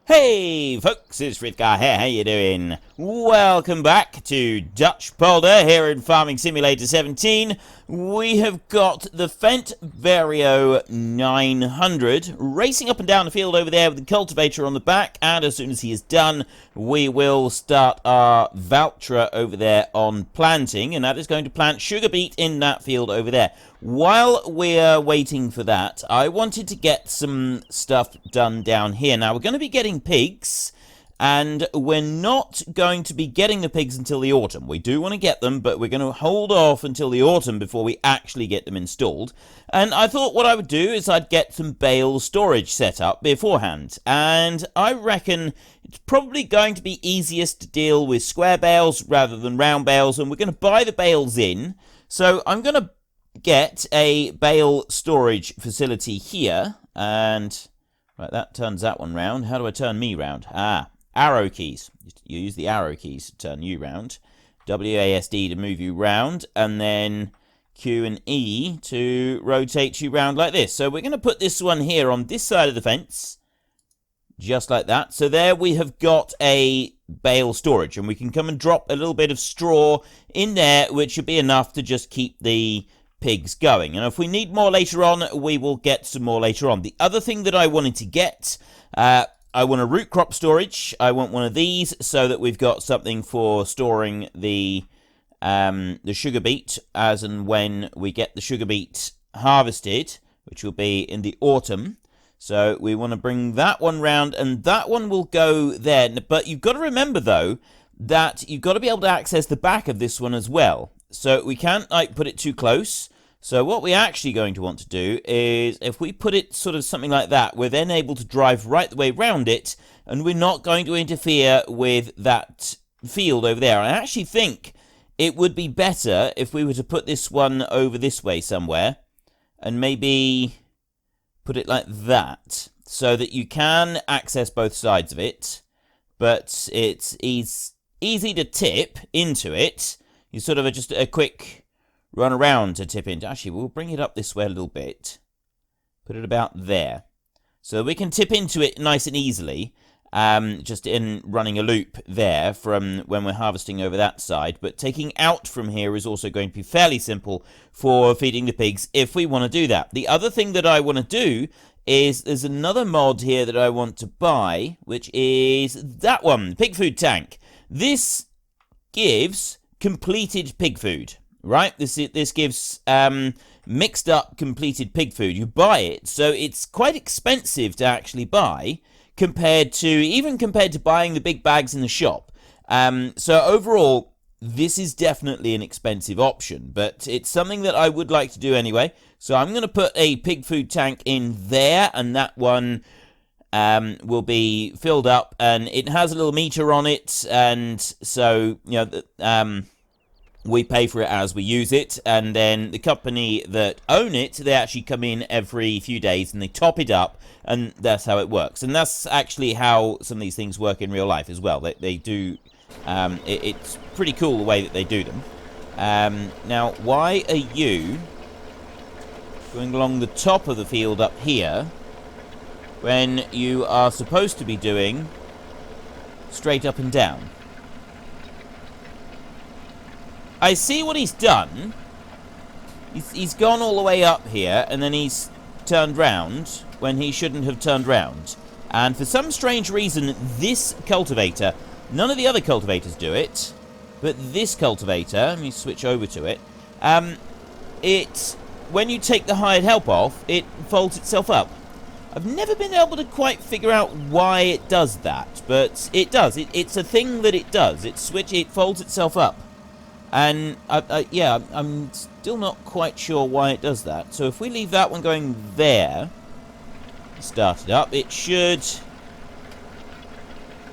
Hey folks, it's Frithgar here, how you doing? Welcome back to Dutch Polder here in Farming Simulator 17. We have got the Fendt Vario 900 racing up and down the field over there with the cultivator on the back, and as soon as he is done, we will start our Valtra over there on planting, and that is going to plant sugar beet in that field over there. While we're waiting for that, I wanted to get some stuff done down here. Now, we're going to be getting pigs, and we're not going to be getting the pigs until the autumn. We do want to get them, but we're going to hold off until the autumn before we actually get them installed. And I thought what I would do is I'd get some bale storage set up beforehand. And I reckon it's probably going to be easiest to deal with square bales rather than round bales, and we're going to buy the bales in. So I'm going to get a bale storage facility here, and right, that turns that one round. How do I turn me round? Arrow keys. You use the arrow keys to turn you round. WASD to move you round, and then Q and E to rotate you round like this. So we're going to put this one here on this side of the fence, just like that. So there we have got a bale storage, and we can come and drop a little bit of straw in there, which should be enough to just keep the pigs going. And if we need more later on, we will get some more later on. The other thing that I wanted to get, I want a root crop storage. I want one of these so that we've got something for storing the sugar beet as and when we get the sugar beet harvested, which will be in the autumn. So we want to bring that one round, and that one will go there. But you've got to remember, though, that you've got to be able to access the back of this one as well. So we can't put it too close. So what we're actually going to want to do is, if we put it sort of something like that, we're then able to drive right the way round it, and we're not going to interfere with that field over there. I actually think it would be better if we were to put this one over this way somewhere, and maybe put it like that, so that you can access both sides of it, but it's easy to tip into it. You sort of just a quick run around to tip into. Actually, we'll bring it up this way a little bit. Put it about there. So we can tip into it nice and easily, just in running a loop there from when we're harvesting over that side. But taking out from here is also going to be fairly simple for feeding the pigs if we want to do that. The other thing that I want to do is there's another mod here that I want to buy, which is that one, pig food tank. This gives completed pig food, right? This gives mixed up completed pig food. You buy it, so it's quite expensive to actually buy compared to buying the big bags in the shop. So overall, this is definitely an expensive option, but it's something that I would like to do anyway. So I'm going to put a pig food tank in there, and that one will be filled up, and it has a little meter on it, and so we pay for it as we use it, and then the company that own it, they actually come in every few days and they top it up, and that's how it works. And that's actually how some of these things work in real life as well. They do it's pretty cool the way that they do them. Now, why are you going along the top of the field up here when you are supposed to be doing straight up and down? I see what he's done. He's gone all the way up here, and then he's turned round when he shouldn't have turned round. And for some strange reason, this cultivator, none of the other cultivators do it, but this cultivator, let me switch over to it, when you take the hired help off, it folds itself up. I've never been able to quite figure out why it does that, but it does. It's a thing that it does. It folds itself up. And, yeah, I'm still not quite sure why it does that. So if we leave that one going there, start it up, it should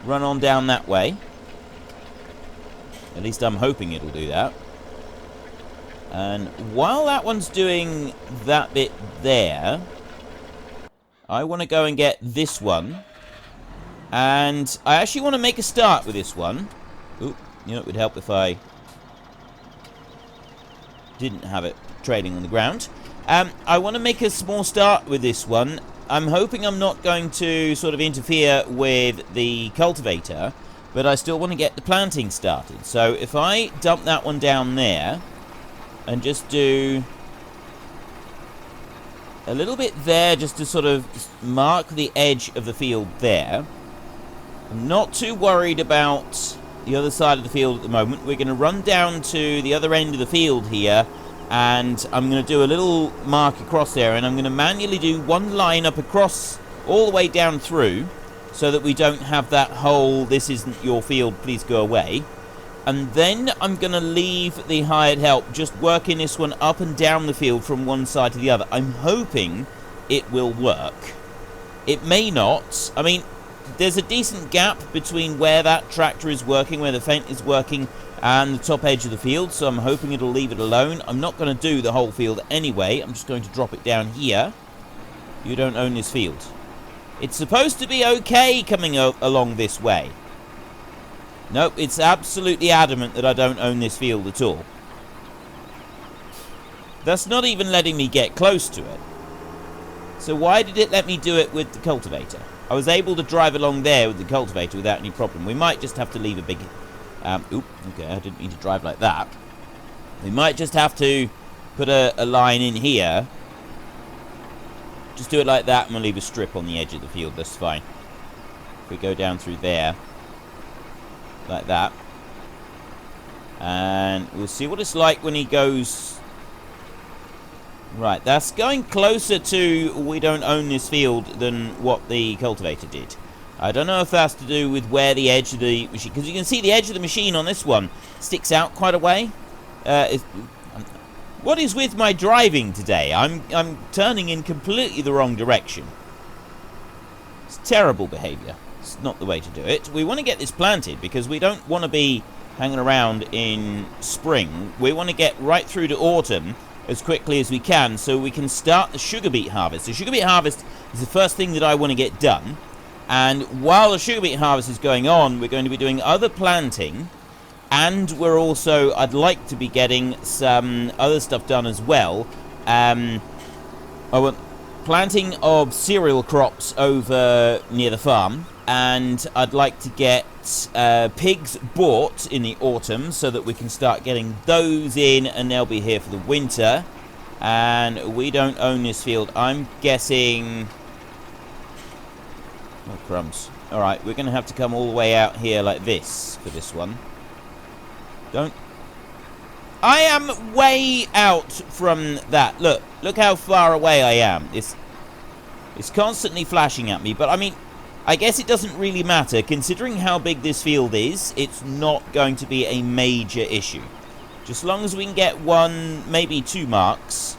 run on down that way. At least I'm hoping it'll do that. And while that one's doing that bit there, I want to go and get this one. And I actually want to make a start with this one. Ooh, it would help if I didn't have it trailing on the ground. I want to make a small start with this one I'm hoping I'm not going to sort of interfere with the cultivator, but I still want to get the planting started. So if I dump that one down there and just do a little bit there just to sort of mark the edge of the field there. I'm not too worried about the other side of the field at the moment. We're going to run down to the other end of the field here, and I'm going to do a little mark across there, and I'm going to manually do one line up across all the way down through so that we don't have that whole "this isn't your field, please go away." And then I'm going to leave the hired help just working this one up and down the field from one side to the other. I'm hoping it will work. It may not. I mean, there's a decent gap between where that tractor is working, where the Fendt is working, and the top edge of the field, so I'm hoping it'll leave it alone. I'm not going to do the whole field anyway. I'm just going to drop it down here. You don't own this field. It's supposed to be okay coming along this way. Nope, it's absolutely adamant that I don't own this field at all. That's not even letting me get close to it. So why did it let me do it with the cultivator? I was able to drive along there with the cultivator without any problem. We might just have to leave a big... okay, I didn't mean to drive like that. We might just have to put a line in here. Just do it like that, and we'll leave a strip on the edge of the field. That's fine. If we go down through there, like that, and we'll see what it's like when he goes. Right, that's going closer to "we don't own this field" than what the cultivator did. I don't know if that's to do with where the edge of the machine, because you can see the edge of the machine on this one sticks out quite a way. What is with my driving today? I'm turning in completely the wrong direction. It's terrible behavior. It's not the way to do it. We want to get this planted because we don't want to be hanging around in spring. We want to get right through to autumn as quickly as we can so we can start the sugar beet harvest. The sugar beet harvest is the first thing that I want to get done. And while the sugar beet harvest is going on, we're going to be doing other planting. And we're also, I'd like to be getting some other stuff done as well. I want planting of cereal crops over near the farm. And I'd like to get pigs bought in the autumn so that we can start getting those in, and they'll be here for the winter. And we don't own this field. I'm guessing... oh, crumbs. Alright, we're going to have to come all the way out here like this for this one. Don't... I am way out from that. Look how far away I am. It's constantly flashing at me, but I mean... I guess it doesn't really matter. Considering how big this field is, it's not going to be a major issue. Just as long as we can get one, maybe two marks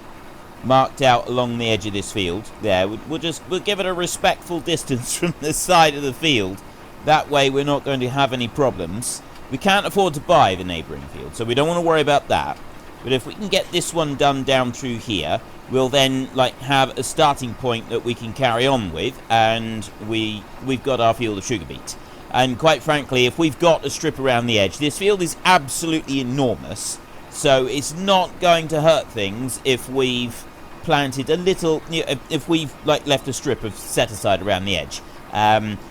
marked out along the edge of this field. There, we'll give it a respectful distance from the side of the field. That way we're not going to have any problems. We can't afford to buy the neighbouring field, so we don't want to worry about that. But if we can get this one done down through here, we'll then have a starting point that we can carry on with, and we've got our field of sugar beet. And quite frankly, if we've got a strip around the edge, this field is absolutely enormous, so it's not going to hurt things if we've planted a little, if we've left a strip of set aside around the edge.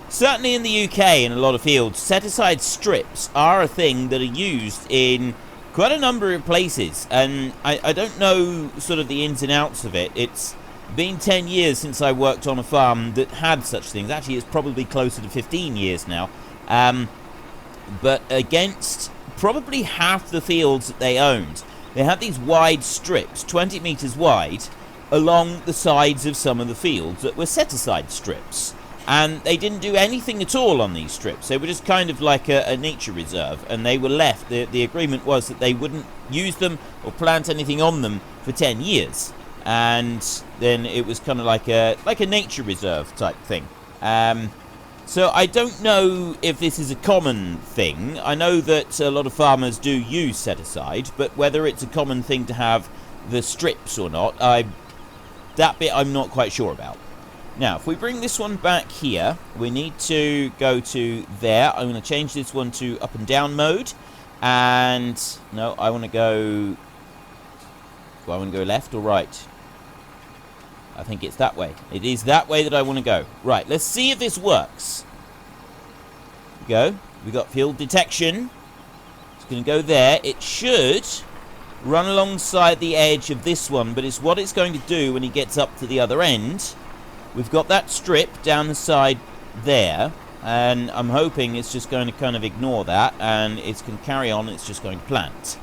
Certainly in the UK, in a lot of fields, set aside strips are a thing that are used in quite a number of places, and I don't know sort of the ins and outs of it. It's been 10 years since I worked on a farm that had such things. Actually, it's probably closer to 15 years now. But against probably half the fields that they owned, they had these wide strips, 20 meters wide, along the sides of some of the fields that were set-aside strips. And they didn't do anything at all on these strips. They were just kind of like a nature reserve, and they were left. The agreement was that they wouldn't use them or plant anything on them for 10 years. And then it was kind of like a nature reserve type thing. So I don't know if this is a common thing. I know that a lot of farmers do use set-aside, but whether it's a common thing to have the strips or not, that bit I'm not quite sure about. Now, if we bring this one back here, we need to go to there. I'm going to change this one to up and down mode. And, no, I want to go... do I want to go left or right? I think it's that way. It is that way that I want to go. Right, let's see if this works. Go. We got field detection. It's going to go there. It should run alongside the edge of this one, but it's what it's going to do when he gets up to the other end. We've got that strip down the side there, and I'm hoping it's just going to kind of ignore that, and it's going to carry on. It's just going to plant.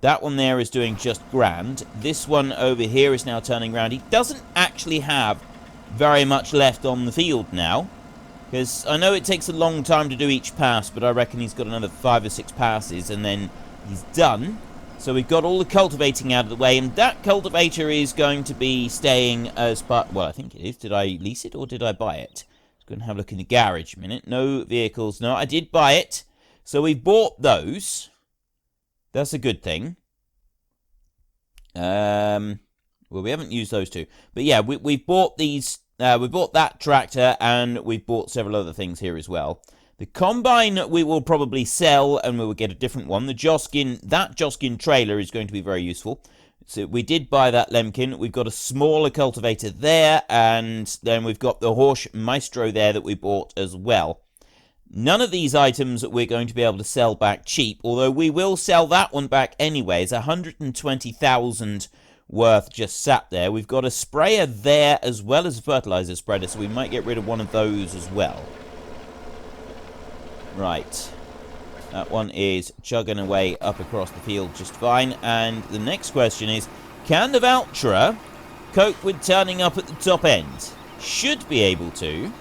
That one there is doing just grand. This one over here is now turning around. He doesn't actually have very much left on the field now, because I know it takes a long time to do each pass, but I reckon he's got another 5 or 6 passes, and then he's done. So we've got all the cultivating out of the way, and that cultivator is going to be staying as part... Well, I think it is. Did I lease it or did I buy it? Let's go and have a look in the garage a minute. No vehicles. No, I did buy it. So we've bought those. That's a good thing. Well, we haven't used those two. But yeah, we've bought these... we bought that tractor, and we've bought several other things here as well. The combine we will probably sell, and we will get a different one. The Joskin, that Joskin trailer is going to be very useful. So we did buy that Lemkin. We've got a smaller cultivator there, and then we've got the Horsch Maestro there that we bought as well. None of these items we're going to be able to sell back cheap, although we will sell that one back anyway. It's 120,000 worth just sat there. We've got a sprayer there as well as a fertilizer spreader, so we might get rid of one of those as well. Right, that one is chugging away up across the field just fine. And the next question is, can the Valtra cope with turning up at the top end? Should be able to.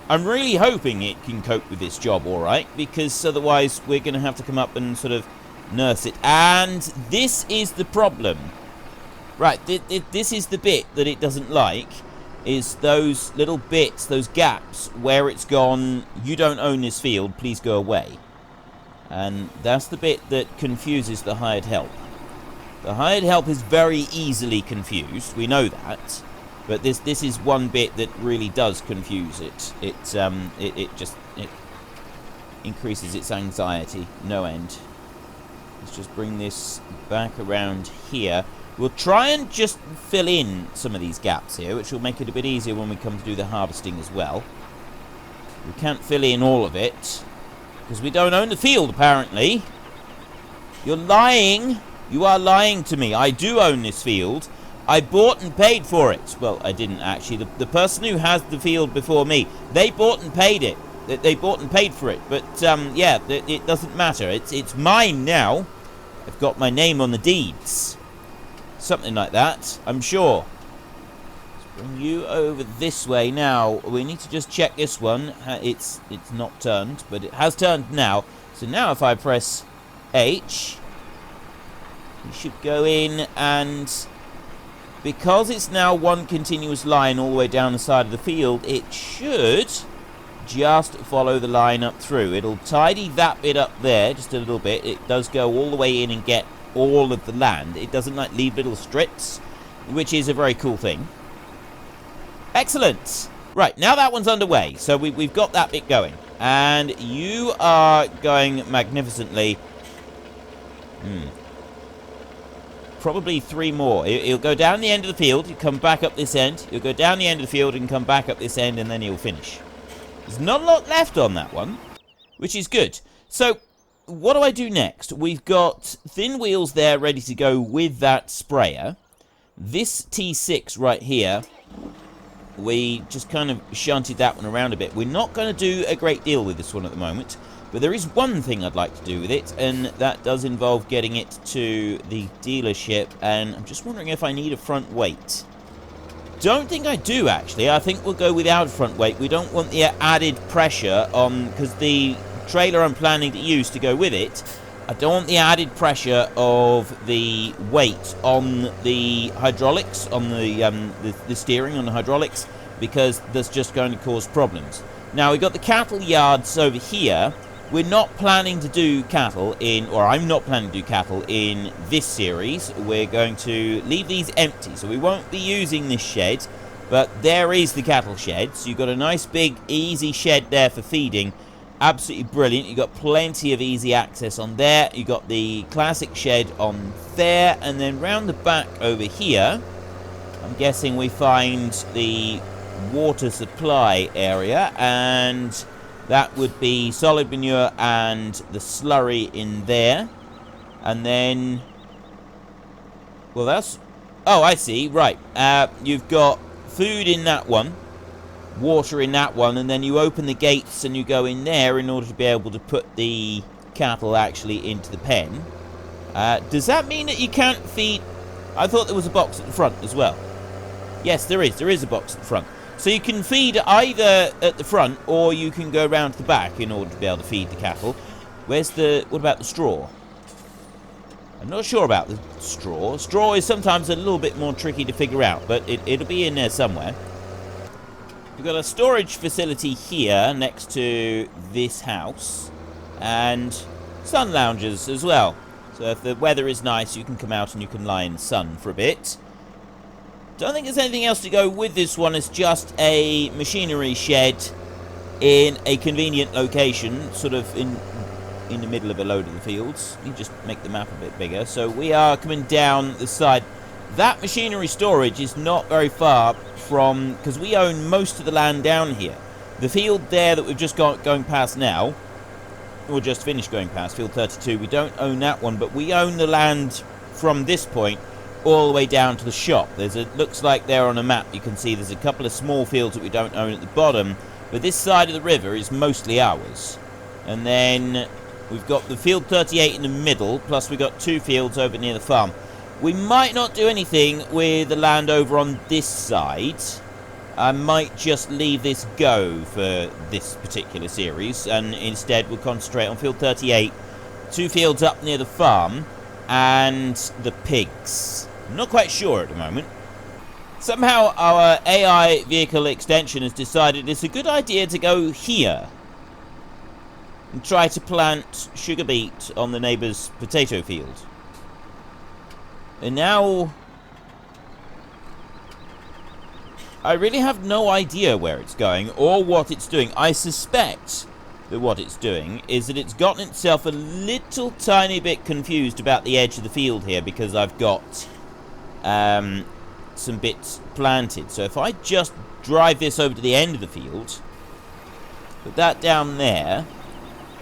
I'm really hoping it can cope with this job alright, because otherwise we're going to have to come up and sort of nurse it. And this is the problem. Right, this is the bit that it doesn't like. Is those little bits, those gaps, where it's gone, you don't own this field, please go away. And that's the bit that confuses the hired help. The hired help is very easily confused, we know that. But this is one bit that really does confuse it. It just increases its anxiety, no end. Let's just bring this back around here. We'll try and just fill in some of these gaps here, which will make it a bit easier when we come to do the harvesting as well. We can't fill in all of it, because we don't own the field, apparently. You're lying. You are lying to me. I do own this field. I bought and paid for it. Well, I didn't, actually. The person who has the field before me, they bought and paid it. They bought and paid for it. But, yeah, it doesn't matter. It's mine now. I've got my name on the deeds. Something like that, I'm sure. Let's bring you over this way now. We need to just check this one. It's not turned, but it has turned now. So now if I press H, we should go in, and because it's now one continuous line all the way down the side of the field, it should just follow the line up through. It'll tidy that bit up there just a little bit. It does go all the way in and get all of the land. It doesn't like leave little strips, which is a very cool thing. Excellent. Right, now that one's underway, so we've got that bit going, and you are going magnificently. Probably 3 more. He'll go down the end of the field, he'll come back up this end, he'll go down the end of the field and come back up this end, and then he'll finish. There's not a lot left on that one, which is good. So what do I do next? We've got thin wheels there ready to go with that sprayer. This T6 right here, we just kind of shunted that one around a bit. We're not going to do a great deal with this one at the moment, but there is one thing I'd like to do with it, and that does involve getting it to the dealership, and I'm just wondering if I need a front weight. Don't think I do, actually. I think we'll go without front weight. We don't want the added pressure on, because the trailer I'm planning to use to go with it, I don't want the added pressure of the weight on the hydraulics, on the steering on the hydraulics, because that's just going to cause problems. Now, we've got the cattle yards over here. We're not planning to do cattle in, or I'm not planning to do cattle in this series. We're going to leave these empty, so we won't be using this shed, but there is the cattle shed. So you've got a nice big easy shed there for feeding. Absolutely brilliant. You've got plenty of easy access on there. You've got the classic shed on there, and then round the back over here, I'm guessing we find the water supply area, and that would be solid manure and the slurry in there. And then, well, that's, oh, I see, right. You've got food in that one, water in that one, and then you open the gates and you go in there in order to be able to put the cattle actually into the pen. Does that mean that you can't feed? I thought there was a box at the front as well. Yes, there is a box at the front. So you can feed either at the front, or you can go around to the back in order to be able to feed the cattle. What about the straw? I'm not sure about the straw. Straw is sometimes a little bit more tricky to figure out, but it'll be in there somewhere. We've got a storage facility here next to this house, and sun lounges as well. So if the weather is nice, you can come out and you can lie in the sun for a bit. Don't think there's anything else to go with this one. It's just a machinery shed in a convenient location, sort of in the middle of a load of the fields. You just make the map a bit bigger. So we are coming down the side. That machinery storage is not very far from, because we own most of the land down here. The field there that we've just got going past now, or just finished going past, field 32, we don't own that one, but we own the land from this point all the way down to the shop. Looks like there on a map you can see there's a couple of small fields that we don't own at the bottom, but this side of the river is mostly ours. And then we've got the field 38 in the middle, plus we've got 2 fields over near the farm. We might not do anything with the land over on this side. I might just leave this go for this particular series, and instead we'll concentrate on field 38, 2 fields up near the farm, and the pigs. I'm not quite sure at the moment. Somehow our AI vehicle extension has decided it's a good idea to go here and try to plant sugar beet on the neighbour's potato field. And now I really have no idea where it's going or what it's doing. I suspect that what it's doing is that it's gotten itself a little tiny bit confused about the edge of the field here, because I've got some bits planted. So if I just drive this over to the end of the field, put that down there,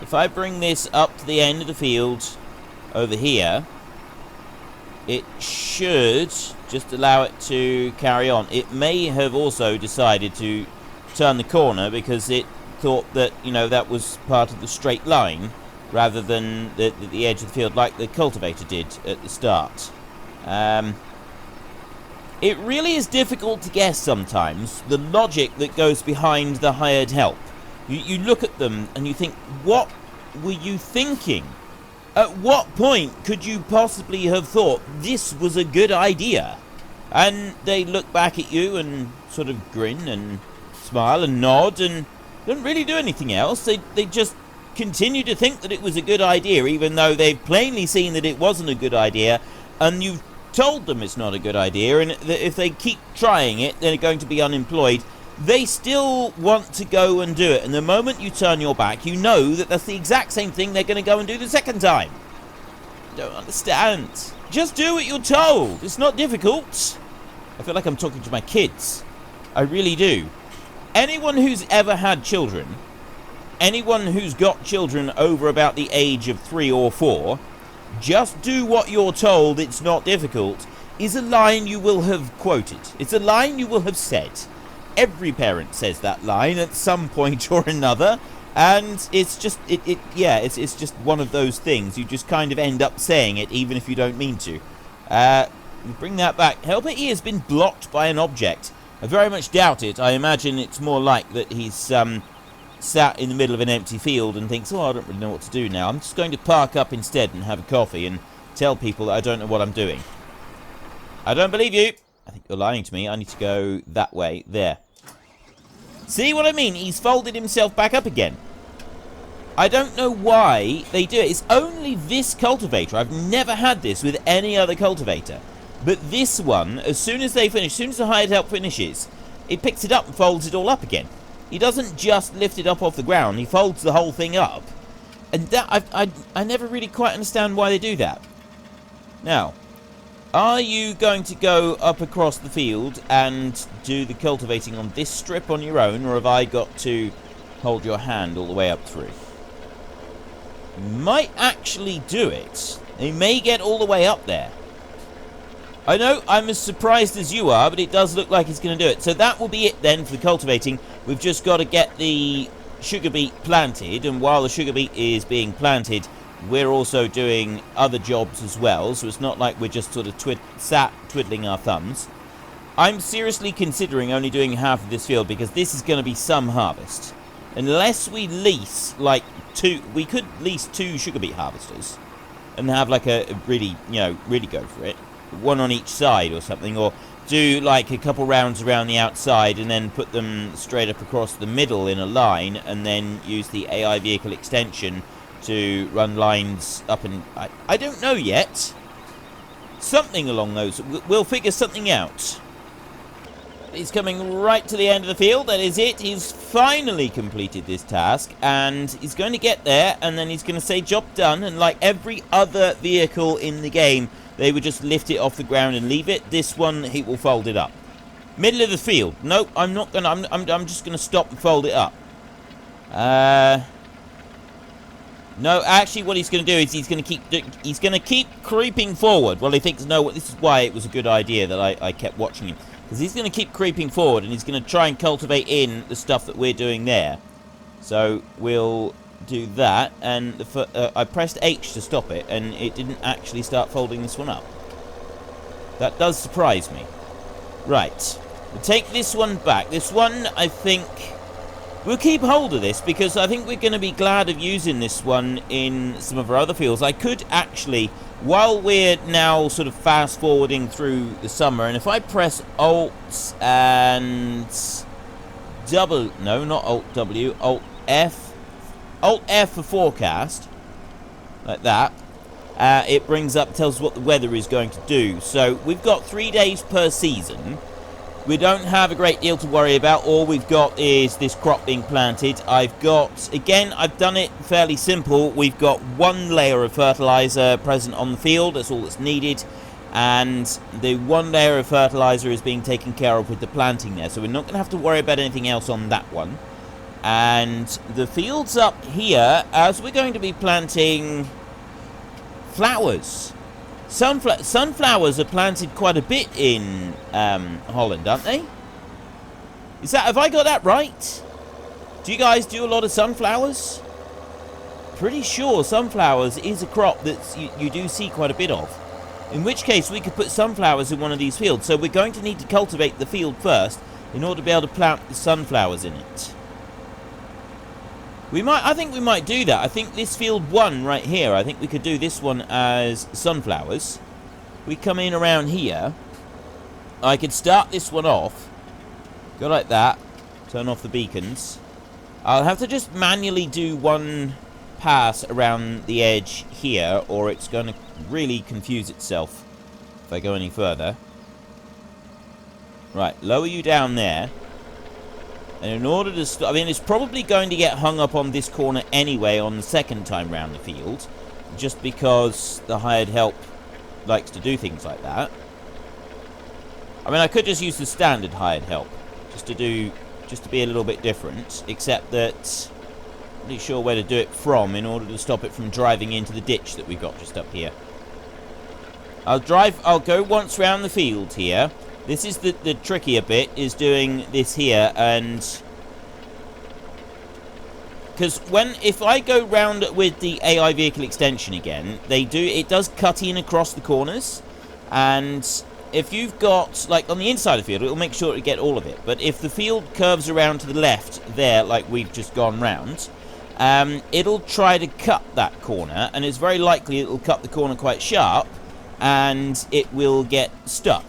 if I bring this up to the end of the field over here, it should just allow it to carry on. It may have also decided to turn the corner because it thought that, you know, that was part of the straight line rather than the edge of the field like the cultivator did at the start. It really is difficult to guess sometimes the logic that goes behind the hired help. You look at them and you think, what were you thinking? At what point could you possibly have thought this was a good idea? And they look back at you and sort of grin and smile and nod and don't really do anything else. They just continue to think that it was a good idea, even though they've plainly seen that it wasn't a good idea, and you've told them it's not a good idea, and that if they keep trying it, they're going to be unemployed. They still want to go and do it, and the moment you turn your back, you know that that's the exact same thing they're going to go and do the second time. Don't understand. Just do what you're told. It's not difficult. I feel like I'm talking to my kids. I really do. Anyone who's ever had children, anyone who's got children over about the age of 3 or 4, just do what you're told, it's not difficult, is a line you will have quoted. It's a line you will have said. Every parent says that line at some point or another, and it's just it's just one of those things. You just kind of end up saying it even if you don't mean to. Bring that back. Helper E has been blocked by an object. I very much doubt it. I imagine it's more like that he's sat in the middle of an empty field and thinks, oh, I don't really know what to do now. I'm just going to park up instead and have a coffee and tell people that I don't know what I'm doing. I don't believe you. I think you're lying to me. I need to go that way. There. See what I mean? He's folded himself back up again. I don't know why they do it. It's only this cultivator. I've never had this with any other cultivator. But this one, as soon as they finish, as soon as the hired help finishes, it picks it up and folds it all up again. He doesn't just lift it up off the ground. He folds the whole thing up. And that I never really quite understand why they do that. Now, Are you going to go up across the field and do the cultivating on this strip on your own, or have I got to hold your hand all the way up through? Might actually do it. He may get all the way up there. I know I'm as surprised as you are, but it does look like he's going to do it. So that will be it then for the cultivating. We've just got to get the sugar beet planted, and while the sugar beet is being planted, we're also doing other jobs as well, so it's not like we're just sort of sat twiddling our thumbs. I'm seriously considering only doing half of this field, because this is going to be some harvest. Unless we lease, like, we could lease 2 sugar beet harvesters and have, like, a really, really go for it. One on each side or something, or do, like, a couple rounds around the outside and then put them straight up across the middle in a line, and then use the AI vehicle extension to run lines up, and I don't know yet. Something along those. We'll figure something out. He's coming right to the end of the field. That is it. He's finally completed this task, and he's going to get there, and then he's going to say job done, and like every other vehicle in the game, they would just lift it off the ground and leave it. This one, he will fold it up. Middle of the field. Nope, I'm not going to. I'm just going to stop and fold it up. No, actually, what he's going to do is he's going to keep creeping forward. Well, he thinks, no, this is why it was a good idea that I kept watching him. Because he's going to keep creeping forward, and he's going to try and cultivate in the stuff that we're doing there. So we'll do that, and I pressed H to stop it, and it didn't actually start folding this one up. That does surprise me. Right, we'll take this one back. This one, I think, we'll keep hold of this, because I think we're going to be glad of using this one in some of our other fields. I could actually, while we're now sort of fast forwarding through the summer, and if I press Alt and double, no, not Alt W, Alt F for forecast, like that, it brings up, tells us what the weather is going to do. So we've got 3 days per season. We don't have a great deal to worry about. All we've got is this crop being planted. I've got, again, I've done it fairly simple. We've got 1 layer of fertilizer present on the field. That's all that's needed. And the 1 layer of fertilizer is being taken care of with the planting there. So we're not going to have to worry about anything else on that one. And the fields up here, as we're going to be planting flowers. Sunflowers are planted quite a bit in Holland, aren't they? Have I got that right? Do you guys do a lot of sunflowers? Pretty sure sunflowers is a crop that you do see quite a bit of. In which case we could put sunflowers in one of these fields. So we're going to need to cultivate the field first in order to be able to plant the sunflowers in it. I think we might do that. I think this field 1 right here, I think we could do this one as sunflowers. We come in around here. I could start this one off. Go like that. Turn off the beacons. I'll have to just manually do 1 pass around the edge here, or it's going to really confuse itself if I go any further. Right, lower you down there. And in order to I mean, it's probably going to get hung up on this corner anyway on the second time round the field, just because the hired help likes to do things like that. I mean, I could just use the standard hired help, just to be a little bit different, except that I'm not really sure where to do it from in order to stop it from driving into the ditch that we've got just up here. I'll go once round the field here. This is the trickier bit, is doing this here, and because if I go round with the AI vehicle extension again, it does cut in across the corners, and if you've got, like, on the inside of the field, it'll make sure to get all of it, but if the field curves around to the left there, like we've just gone round, it'll try to cut that corner, and it's very likely it'll cut the corner quite sharp, and it will get stuck.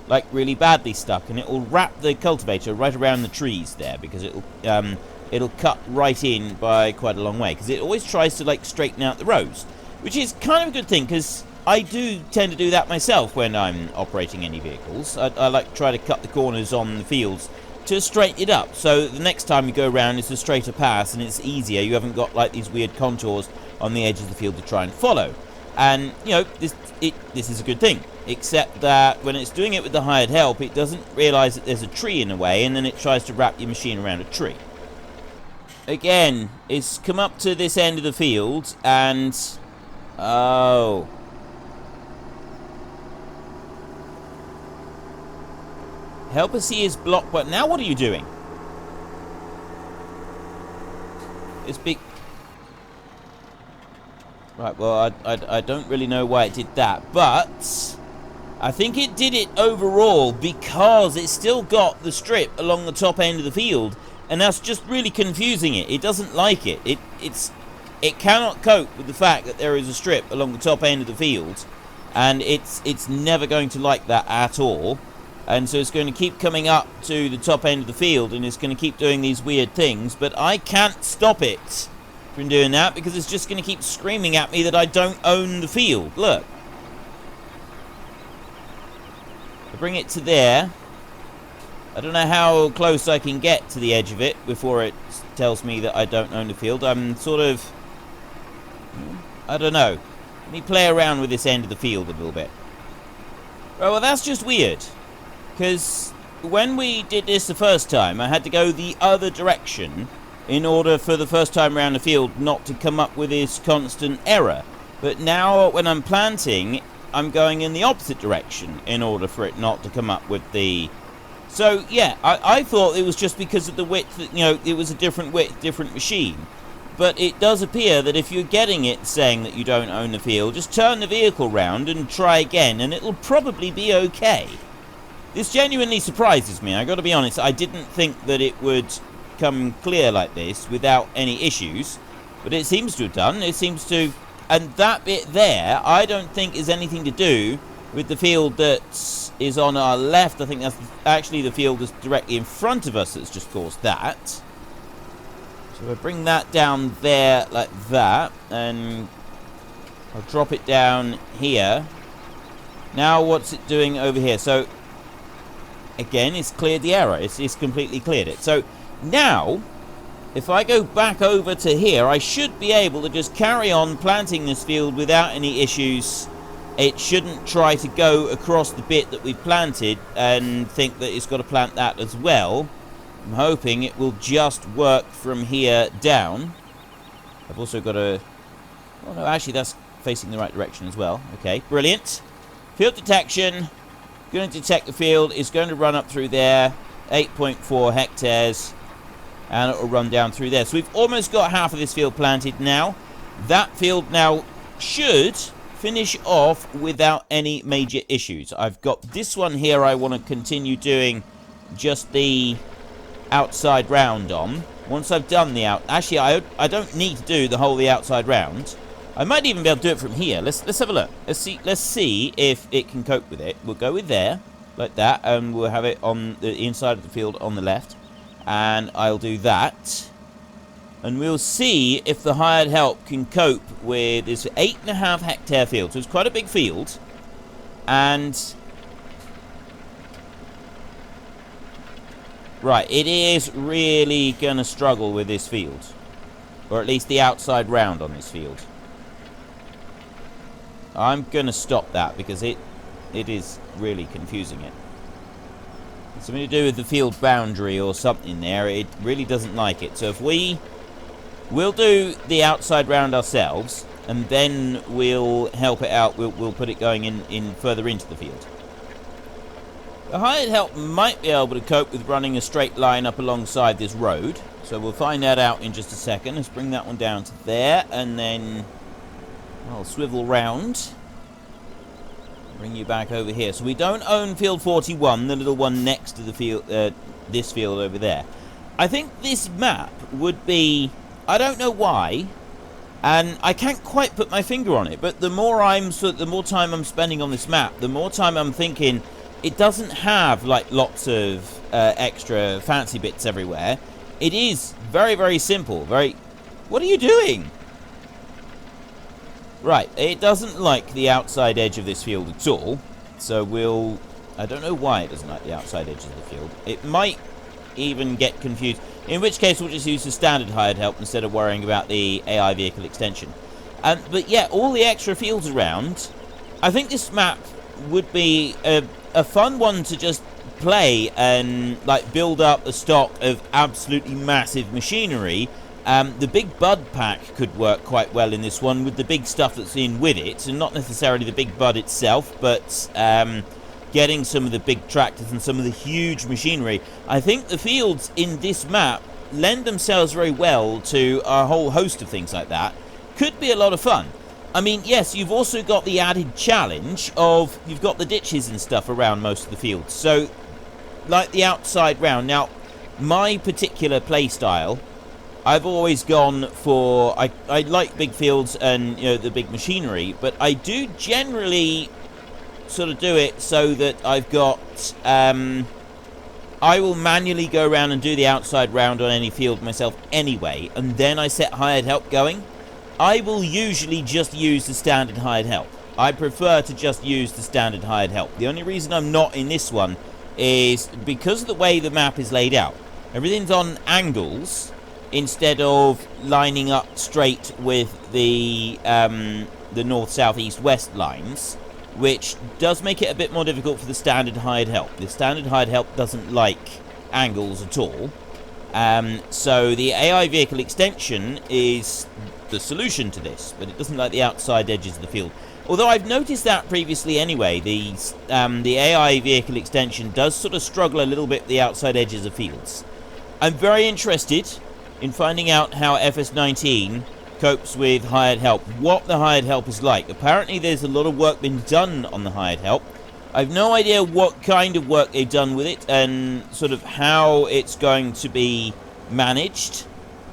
Like, really badly stuck, and it will wrap the cultivator right around the trees there, because it'll cut right in by quite a long way, because it always tries to, like, straighten out the rows, which is kind of a good thing, because I do tend to do that myself when I'm operating any vehicles. I like to try to cut the corners on the fields to straighten it up, so the next time you go around it's a straighter pass and it's easier. You haven't got, like, these weird contours on the edge of the field to try and follow. And, you know, this is a good thing. Except that when it's doing it with the hired help, it doesn't realise that there's a tree in the way, and then it tries to wrap your machine around a tree. Again, it's come up to this end of the field, and... oh... help us see his block, but now what are you doing? It's big... right, well, I don't really know why it did that, but... I think it did it overall because it's still got the strip along the top end of the field, and that's just really confusing it. It doesn't like it. It cannot cope with the fact that there is a strip along the top end of the field, and it's never going to like that at all. And so it's going to keep coming up to the top end of the field, and it's going to keep doing these weird things, but I can't stop it from doing that because it's just going to keep screaming at me that I don't own the field. Look. I bring it to there. I don't know how close I can get to the edge of it before it tells me that I don't own the field. I'm sort of... I don't know. Let me play around with this end of the field a little bit. Right, well, that's just weird. Because when we did this the first time, I had to go the other direction in order for the first time around the field not to come up with this constant error. But now when I'm planting, I'm going in the opposite direction in order for it not to come up with the... so, yeah, I thought it was just because of the width, that, you know, it was a different width, different machine. But it does appear that if you're getting it saying that you don't own the field, just turn the vehicle round and try again, and it'll probably be okay. This genuinely surprises me, I gotta be honest. I didn't think that it would come clear like this without any issues, but it seems to have done. It seems to... and that bit there, I don't think is anything to do with the field that is on our left. I think that's actually the field that's directly in front of us that's just caused that. So I bring that down there like that, and I'll drop it down here. Now what's it doing over here? So, again, it's cleared the error. It's completely cleared it. So, now... if I go back over to here, I should be able to just carry on planting this field without any issues. It shouldn't try to go across the bit that we've planted and think that it's got to plant that as well. I'm hoping it will just work from here down. I've also got to... oh no, actually that's facing the right direction as well. Okay, brilliant. Field detection. Going to detect the field. It's going to run up through there. 8.4 hectares. And it will run down through there. So we've almost got half of this field planted now. That field now should finish off without any major issues. I've got this one here I want to continue doing just the outside round on. Once I've done the actually, I don't need to do the whole the outside round. I might even be able to do it from here. Let's have a look. Let's see if it can cope with it. We'll go with there, like that, and we'll have it on the inside of the field on the left. And I'll do that. And we'll see if the hired help can cope with this 8.5 hectare field. So it's quite a big field. And... right, it is really going to struggle with this field. Or at least the outside round on this field. I'm going to stop that because it is really confusing it. Something to do with the field boundary or something there. It really doesn't like it. So if we'll do the outside round ourselves, and then we'll help it out. We'll put it going in further into the field. The hired help might be able to cope with running a straight line up alongside this road. So we'll find that out in just a second. Let's bring that one down to there, and then I'll swivel round. Bring you back over here. So we don't own field 41, the little one next to the field, this field over there. I think this map would be, I don't know why, and I can't quite put my finger on it, but the more time I'm spending on this map, the more time I'm thinking it doesn't have like lots of extra fancy bits everywhere. It is very, very simple. What are you doing? Right, it doesn't like the outside edge of this field at all. So I don't know why it doesn't like the outside edge of the field. It might even get confused. In which case we'll just use the standard hired help instead of worrying about the AI vehicle extension. But yeah, all the extra fields around, I think this map would be a fun one to just play and like build up a stock of absolutely massive machinery. The big bud pack could work quite well in this one with the big stuff that's in with it, and not necessarily the big bud itself, but getting some of the big tractors and some of the huge machinery. I think the fields in this map lend themselves very well to a whole host of things like that. Could be a lot of fun. I mean, yes, you've also got the added challenge of you've got the ditches and stuff around most of the fields. So, like the outside round. Now, my particular play style, I've always gone for... I like big fields and, you know, the big machinery, but I do generally sort of do it so that I've got... I will manually go around and do the outside round on any field myself anyway, and then I set hired help going. I will usually just use the standard hired help. I prefer to just use the standard hired help. The only reason I'm not in this one is because of the way the map is laid out. Everything's on angles instead of lining up straight with the north, south, east, west lines, which does make it a bit more difficult for the standard hired help. The standard hired help doesn't like angles at all. So the AI vehicle extension is the solution to this, but it doesn't like the outside edges of the field. Although I've noticed that previously anyway, the AI vehicle extension does sort of struggle a little bit with the outside edges of fields. I'm very interested in finding out how FS17 copes with hired help, what the hired help is like. Apparently there's a lot of work been done on the hired help. I've no idea what kind of work they've done with it and sort of how it's going to be managed.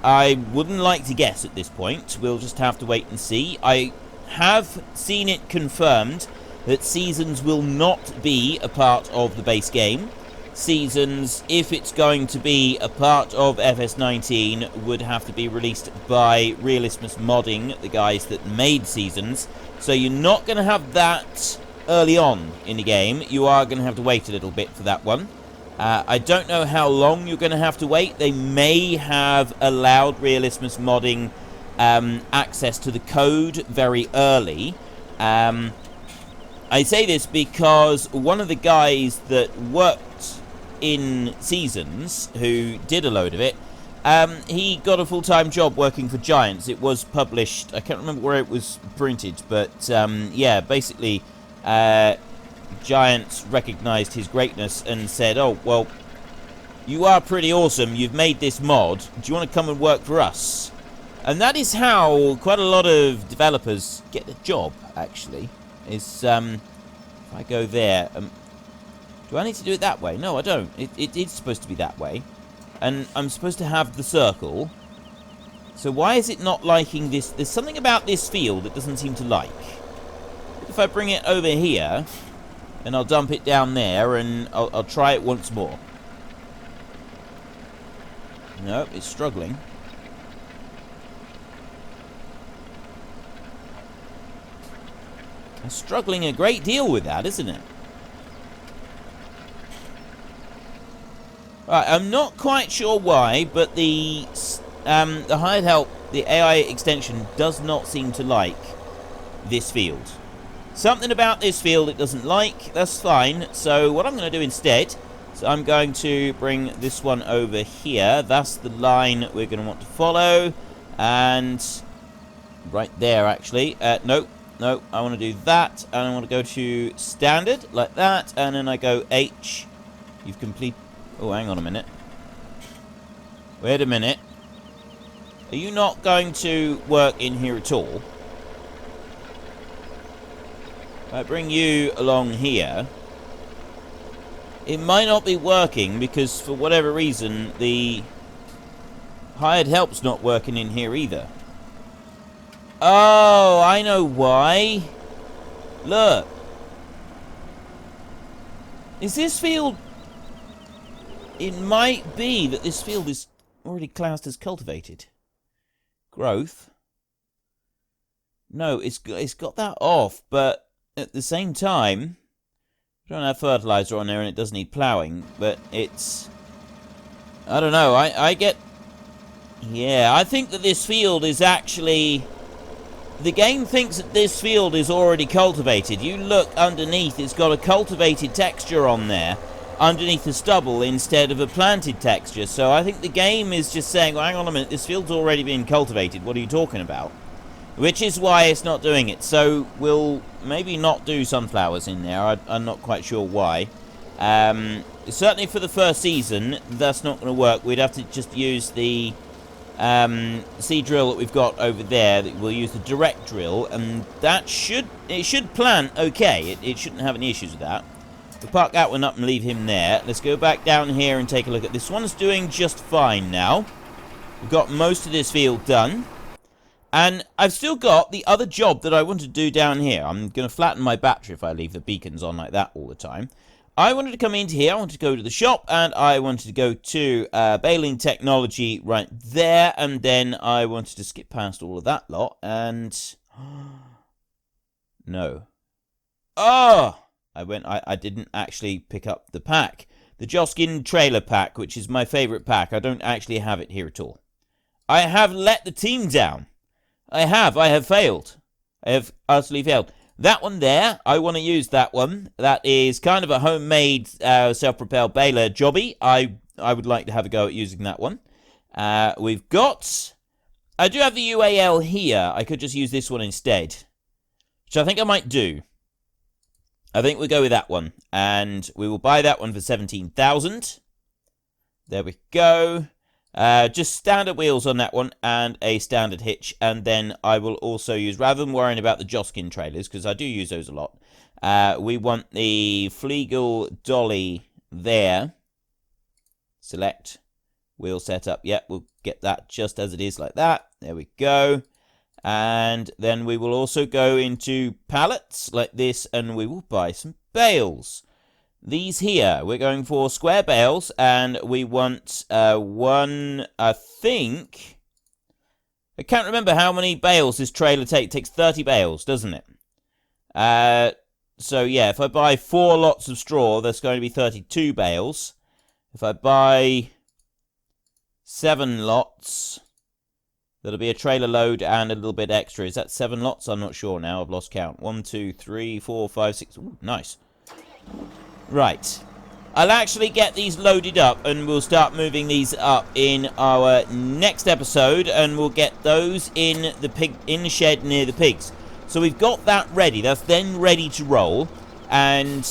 I wouldn't like to guess at this point. We'll just have to wait and see. I have seen it confirmed that seasons will not be a part of the base game. Seasons, if it's going to be a part of FS19, would have to be released by Realismus Modding, the guys that made Seasons. So you're not going to have that early on in the game. You are going to have to wait a little bit for that one. I don't know how long you're going to have to wait. They may have allowed Realismus Modding access to the code very early. I say this because one of the guys that worked in Seasons, who did a load of it, he got a full-time job working for Giants. It was published, I can't remember where it was printed, but yeah, basically Giants recognized his greatness and said, oh, well, you are pretty awesome, you've made this mod, do you want to come and work for us? And that is how quite a lot of developers get a job, actually. Is, if I go there, do I need to do it that way? No, I don't. It's supposed to be that way. And I'm supposed to have the circle. So why is it not liking this? There's something about this field that doesn't seem to like. If I bring it over here, and I'll dump it down there, and I'll try it once more. Nope, it's struggling. It's struggling a great deal with that, isn't it? Right, I'm not quite sure why, but the hired help, the AI extension, does not seem to like this field. Something about this field it doesn't like. That's fine. So what I'm going to do instead, so I'm going to bring this one over here. That's the line we're going to want to follow, and right there actually. No, I want to do that, and I want to go to standard, like that, and then I go H. You've complete... Oh, hang on a minute. Wait a minute. Are you not going to work in here at all? If I bring you along here, it might not be working, because for whatever reason, the hired help's not working in here either. Oh, I know why. Look. Is this field... It might be that this field is already classed as cultivated. Growth. No, it's got that off, but at the same time, I don't have fertilizer on there and it does need ploughing, but it's... I don't know, I get... Yeah, I think that this field is actually the game thinks that this field is already cultivated. You look underneath, it's got a cultivated texture on there, underneath the stubble, instead of a planted texture. So I think the game is just saying, well, hang on a minute, this field's already been cultivated, what are you talking about? Which is why it's not doing it. So we'll maybe not do sunflowers in there. I'm not quite sure why. Certainly for the first season, that's not going to work. We'd have to just use the seed drill that we've got over there. We'll use the direct drill, and that should plant okay. It shouldn't have any issues with that. We'll park that one up and leave him there. Let's go back down here and take a look at this one's doing just fine now. We've got most of this field done. And I've still got the other job that I want to do down here. I'm going to flatten my battery if I leave the beacons on like that all the time. I wanted to come into here, I wanted to go to the shop, and I wanted to go to baling technology right there, and then I wanted to skip past all of that lot, and... no. Oh! I didn't actually pick up the pack. The Joskin trailer pack, which is my favourite pack. I don't actually have it here at all. I have let the team down. I have failed. I have utterly failed. That one there, I want to use that one. That is kind of a homemade self-propelled baler jobby. I would like to have a go at using that one. We've got... I do have the UAL here. I could just use this one instead, which I think I might do. I think we'll go with that one. And we will buy that one for 17,000. There we go. Just standard wheels on that one and a standard hitch, and then I will also use, rather than worrying about the Joskin trailers, because I do use those a lot, we want the Flegel dolly there. Select wheel setup. Yep, we'll get that just as it is like that. There we go. And then we will also go into pallets like this, and we will buy some bales. These here, we're going for square bales, and we want one, I think... I can't remember how many bales this trailer takes. It takes 30 bales, doesn't it? So, yeah, if I buy 4 lots of straw, that's going to be 32 bales. If I buy 7 lots, that'll be a trailer load and a little bit extra. Is that 7 lots? I'm not sure now. I've lost count. 1, 2, 3, 4, 5, 6... Ooh, nice. Right, I'll actually get these loaded up, and we'll start moving these up in our next episode, and we'll get those in the shed near the pigs. So we've got that ready. That's then ready to roll, and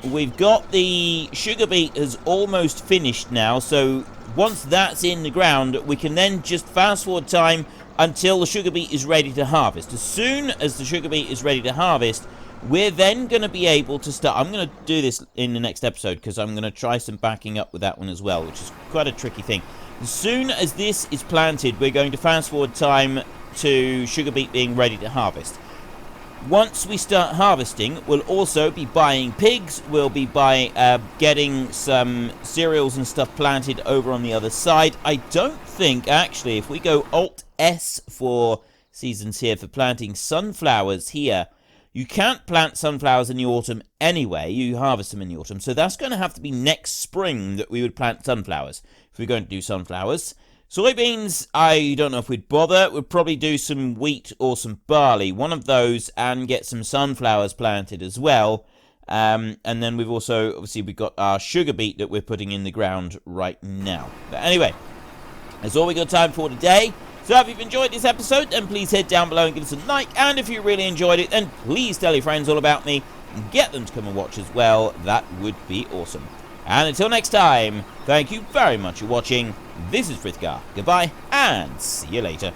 we've got the sugar beet has almost finished now. So once that's in the ground, we can then just fast forward time until the sugar beet is ready to harvest. As soon as the sugar beet is ready to harvest, we're then going to be able to start... I'm going to do this in the next episode, because I'm going to try some backing up with that one as well, which is quite a tricky thing. As soon as this is planted, we're going to fast forward time to sugar beet being ready to harvest. Once we start harvesting, we'll also be buying pigs. We'll be getting some cereals and stuff planted over on the other side. I don't think, actually, if we go Alt-S for seasons here for planting sunflowers here... You can't plant sunflowers in the autumn anyway. You harvest them in the autumn. So that's going to have to be next spring that we would plant sunflowers, if we're going to do sunflowers. Soybeans, I don't know if we'd bother. We'd probably do some wheat or some barley. One of those, and get some sunflowers planted as well. And then we've also, obviously, we've got our sugar beet that we're putting in the ground right now. But anyway, that's all we got time for today. So if you've enjoyed this episode, then please head down below and give us a like. And if you really enjoyed it, then please tell your friends all about me and get them to come and watch as well. That would be awesome. And until next time, thank you very much for watching. This is Frithgar. Goodbye, and see you later.